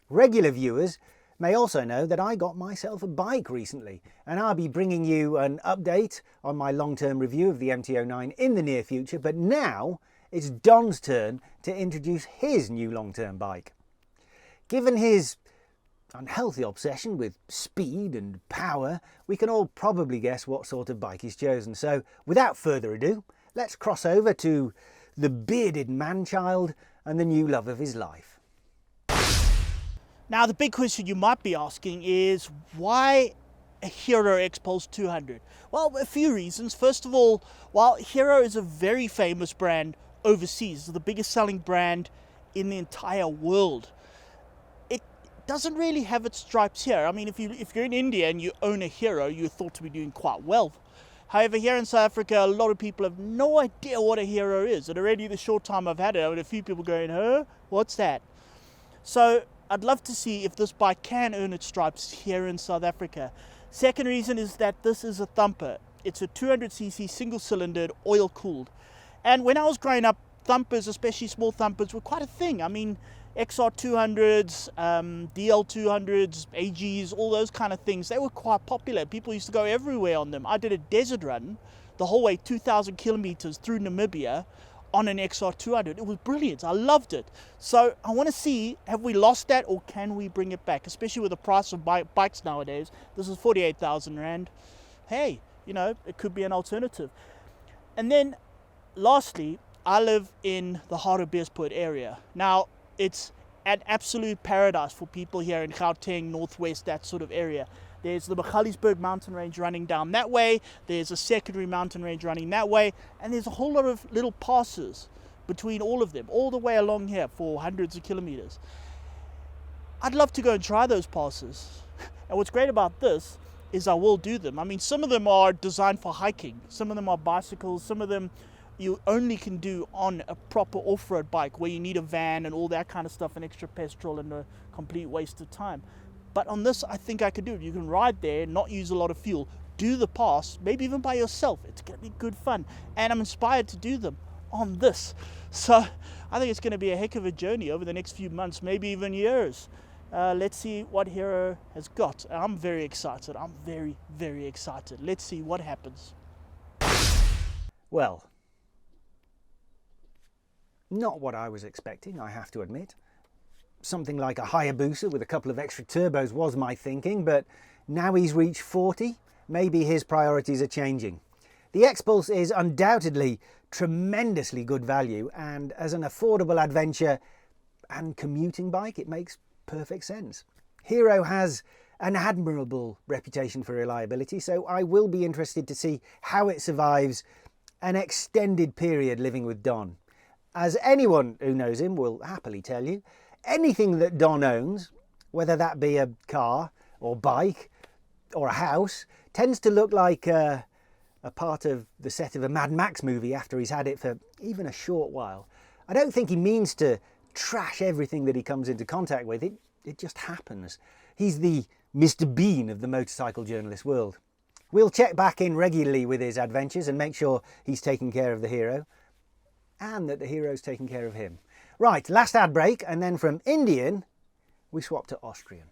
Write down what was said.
Regular viewers may also know that I got myself a bike recently, and I'll be bringing you an update on my long-term review of the MT-09 in the near future, but now it's Don's turn to introduce his new long-term bike. Given his unhealthy obsession with speed and power, we can all probably guess what sort of bike he's chosen. So without further ado, let's cross over to the bearded man-child and the new love of his life. Now the big question you might be asking is, why a Hero X-Pulse 200? Well, a few reasons. First of all, while Hero is a very famous brand overseas, it's the biggest selling brand in the entire world, it doesn't really have its stripes here. I mean, if you're in India and you own a Hero, you're thought to be doing quite well. However, here in South Africa, a lot of people have no idea what a Hero is. And already the short time I've had it, I've had a few people going, huh? What's that? So I'd love to see if this bike can earn its stripes here in South Africa. Second reason is that this is a thumper. It's a 200cc single-cylindered, oil-cooled. And when I was growing up, thumpers, especially small thumpers, were quite a thing. I mean, XR200s, DL200s, AGs, all those kind of things, they were quite popular. People used to go everywhere on them. I did a desert run the whole way 2,000 kilometers through Namibia on an XR200. It was brilliant. I loved it. So I want to see, have we lost that or can we bring it back? Especially with the price of bikes nowadays. This is 48,000 Rand. Hey, you know, it could be an alternative. And then lastly, I live in the heart of Beerspoort area. Now, it's an absolute paradise for people here in Gauteng, Northwest, that sort of area. There's the Magaliesberg mountain range running down that way. There's a secondary mountain range running that way. And there's a whole lot of little passes between all of them, all the way along here for hundreds of kilometers. I'd love to go and try those passes. And what's great about this is I will do them. I mean, some of them are designed for hiking. Some of them are bicycles. Some of them you only can do on a proper off-road bike where you need a van and all that kind of stuff and extra petrol and a complete waste of time. But on this, I think I could do it. You can ride there, not use a lot of fuel, do the pass, maybe even by yourself. It's going to be good fun. And I'm inspired to do them on this. So I think it's going to be a heck of a journey over the next few months, maybe even years. Let's see what Hero has got. I'm very excited. I'm very, very excited. Let's see what happens. Well, not what I was expecting, I have to admit. Something like a Hayabusa with a couple of extra turbos was my thinking, but now he's reached 40, maybe his priorities are changing. The X-Pulse is undoubtedly tremendously good value, and as an affordable adventure and commuting bike, it makes perfect sense. Hero has an admirable reputation for reliability, so I will be interested to see how it survives an extended period living with Don. As anyone who knows him will happily tell you, anything that Don owns, whether that be a car or bike or a house, tends to look like a part of the set of a Mad Max movie after he's had it for even a short while. I don't think he means to trash everything that he comes into contact with. It just happens. He's the Mr. Bean of the motorcycle journalist world. We'll check back in regularly with his adventures and make sure he's taking care of the Hero, and that the Hero's taking care of him. Right, last ad break, and then from Indian, we swap to Austrian.